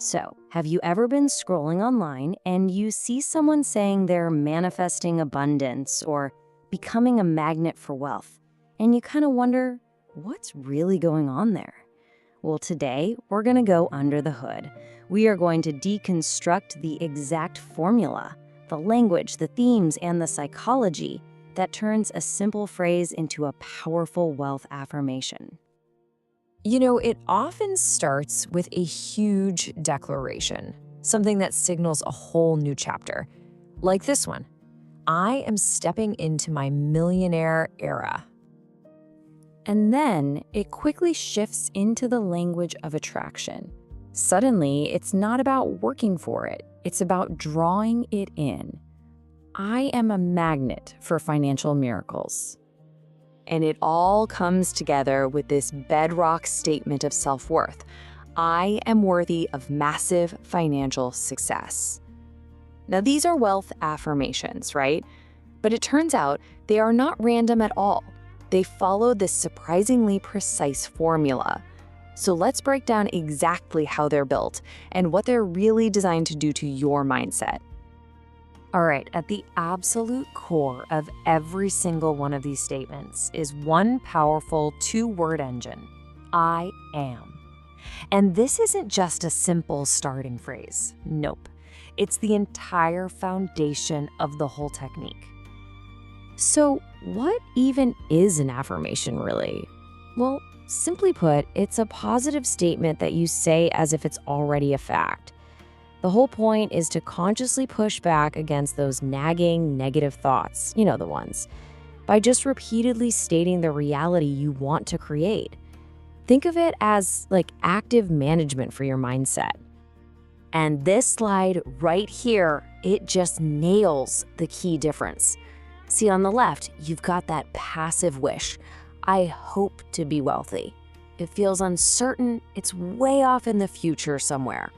So, have you ever been scrolling online and you see someone saying they're manifesting abundance or becoming a magnet for wealth, and you kind of wonder, what's really going on there? Well, today we're going to go under the hood. We are going to deconstruct the exact formula, the language, the themes, and the psychology that turns a simple phrase into a powerful wealth affirmation. It often starts with a huge declaration, something that signals a whole new chapter. Like this one: I am stepping into my millionaire era. And then it quickly shifts into the language of attraction. Suddenly, it's not about working for it, it's about drawing it in. I am a magnet for financial miracles. And it all comes together with this bedrock statement of self-worth. I am worthy of massive financial success. Now, these are wealth affirmations, right? But it turns out they are not random at all. They follow this surprisingly precise formula. So let's break down exactly how they're built and what they're really designed to do to your mindset. All right, at the absolute core of every single one of these statements is one powerful two-word engine: I am. And this isn't just a simple starting phrase. Nope. It's the entire foundation of the whole technique. So, what even is an affirmation, really? Well, simply put, it's a positive statement that you say as if it's already a fact. The whole point is to consciously push back against those nagging negative thoughts, you know the ones, by just repeatedly stating the reality you want to create. Think of it as like active management for your mindset. And this slide right here, it just nails the key difference. See, on the left, you've got that passive wish. I hope to be wealthy. It feels uncertain, it's way off in the future somewhere.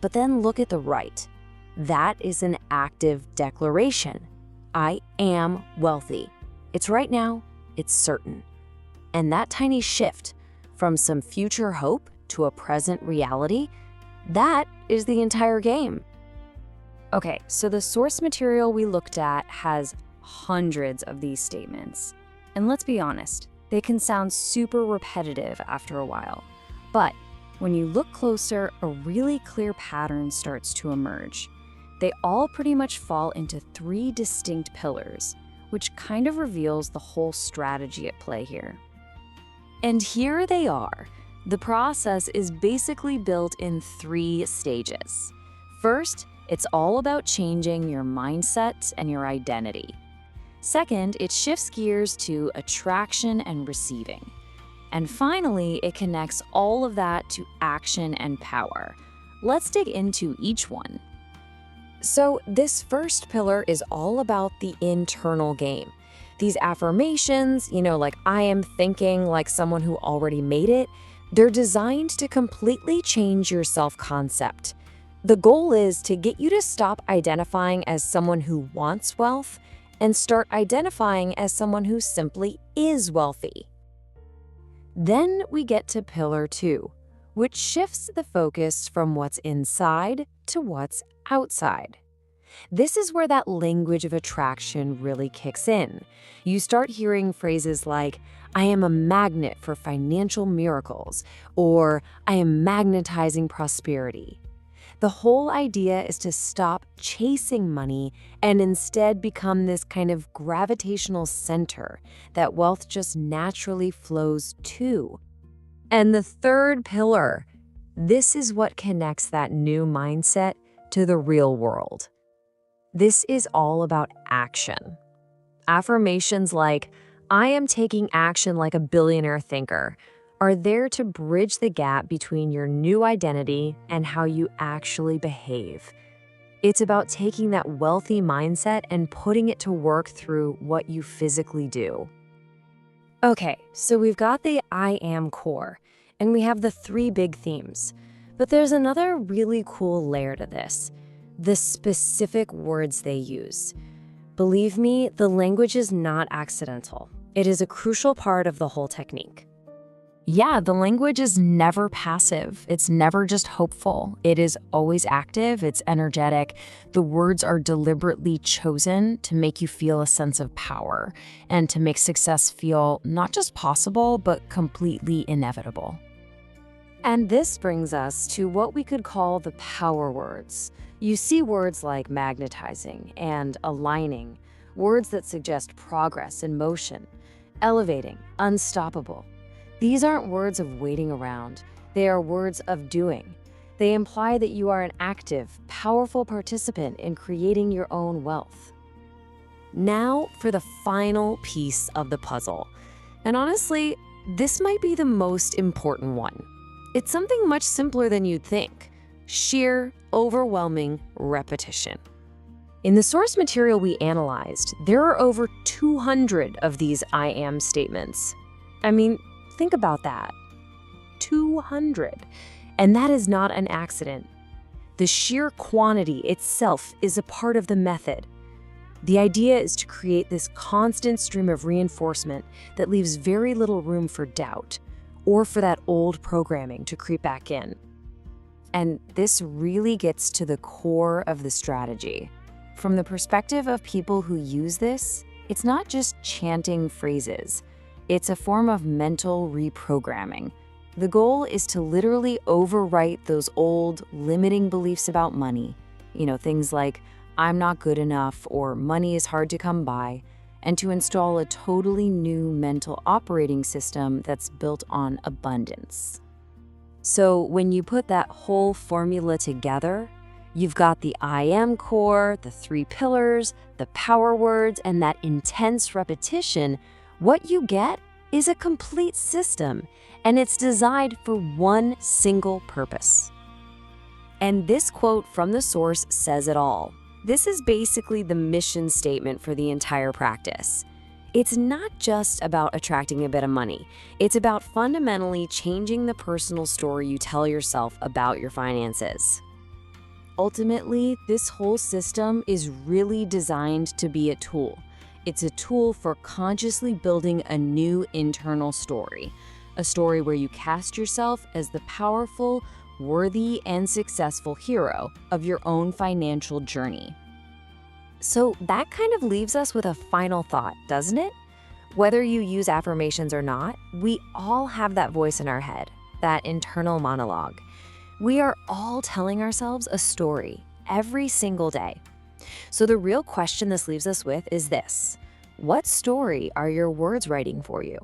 But then look at the right. That is an active declaration. I am wealthy. It's right now, it's certain. And that tiny shift from some future hope to a present reality, that is the entire game. Okay, so the source material we looked at has hundreds of these statements. And let's be honest, they can sound super repetitive after a while. But when you look closer, a really clear pattern starts to emerge. They all pretty much fall into three distinct pillars, which kind of reveals the whole strategy at play here. And here they are. The process is basically built in three stages. First, it's all about changing your mindset and your identity. Second, it shifts gears to attraction and receiving. And finally, it connects all of that to action and power. Let's dig into each one. So this first pillar is all about the internal game. These affirmations, like I am thinking like someone who already made it, they're designed to completely change your self-concept. The goal is to get you to stop identifying as someone who wants wealth and start identifying as someone who simply is wealthy. Then we get to pillar 2, which shifts the focus from what's inside to what's outside. This is where that language of attraction really kicks in. You start hearing phrases like, I am a magnet for financial miracles, or I am magnetizing prosperity. The whole idea is to stop chasing money and instead become this kind of gravitational center that wealth just naturally flows to. And the third pillar, this is what connects that new mindset to the real world. This is all about action. Affirmations like, I am taking action like a billionaire thinker, are there to bridge the gap between your new identity and how you actually behave. It's about taking that wealthy mindset and putting it to work through what you physically do. Okay, so we've got the I am core, and we have the three big themes. But there's another really cool layer to this: the specific words they use. Believe me, the language is not accidental. It is a crucial part of the whole technique. Yeah, the language is never passive. It's never just hopeful. It is always active, it's energetic. The words are deliberately chosen to make you feel a sense of power and to make success feel not just possible, but completely inevitable. And this brings us to what we could call the power words. You see words like magnetizing and aligning, words that suggest progress and motion, elevating, unstoppable. These aren't words of waiting around. They are words of doing. They imply that you are an active, powerful participant in creating your own wealth. Now for the final piece of the puzzle. And honestly, this might be the most important one. It's something much simpler than you'd think. Sheer, overwhelming repetition. In the source material we analyzed, there are over 200 of these I am statements. I mean, think about that. 200. And that is not an accident. The sheer quantity itself is a part of the method. The idea is to create this constant stream of reinforcement that leaves very little room for doubt or for that old programming to creep back in. And this really gets to the core of the strategy. From the perspective of people who use this, it's not just chanting phrases. It's a form of mental reprogramming. The goal is to literally overwrite those old, limiting beliefs about money. Things like, I'm not good enough, or money is hard to come by, and to install a totally new mental operating system that's built on abundance. So when you put that whole formula together, you've got the I am core, the 3 pillars, the power words, and that intense repetition. What you get is a complete system, and it's designed for one single purpose. And this quote from the source says it all. This is basically the mission statement for the entire practice. It's not just about attracting a bit of money. It's about fundamentally changing the personal story you tell yourself about your finances. Ultimately, this whole system is really designed to be a tool. It's a tool for consciously building a new internal story, a story where you cast yourself as the powerful, worthy, and successful hero of your own financial journey. So that kind of leaves us with a final thought, doesn't it? Whether you use affirmations or not, we all have that voice in our head, that internal monologue. We are all telling ourselves a story every single day. So the real question this leaves us with is this: what story are your words writing for you?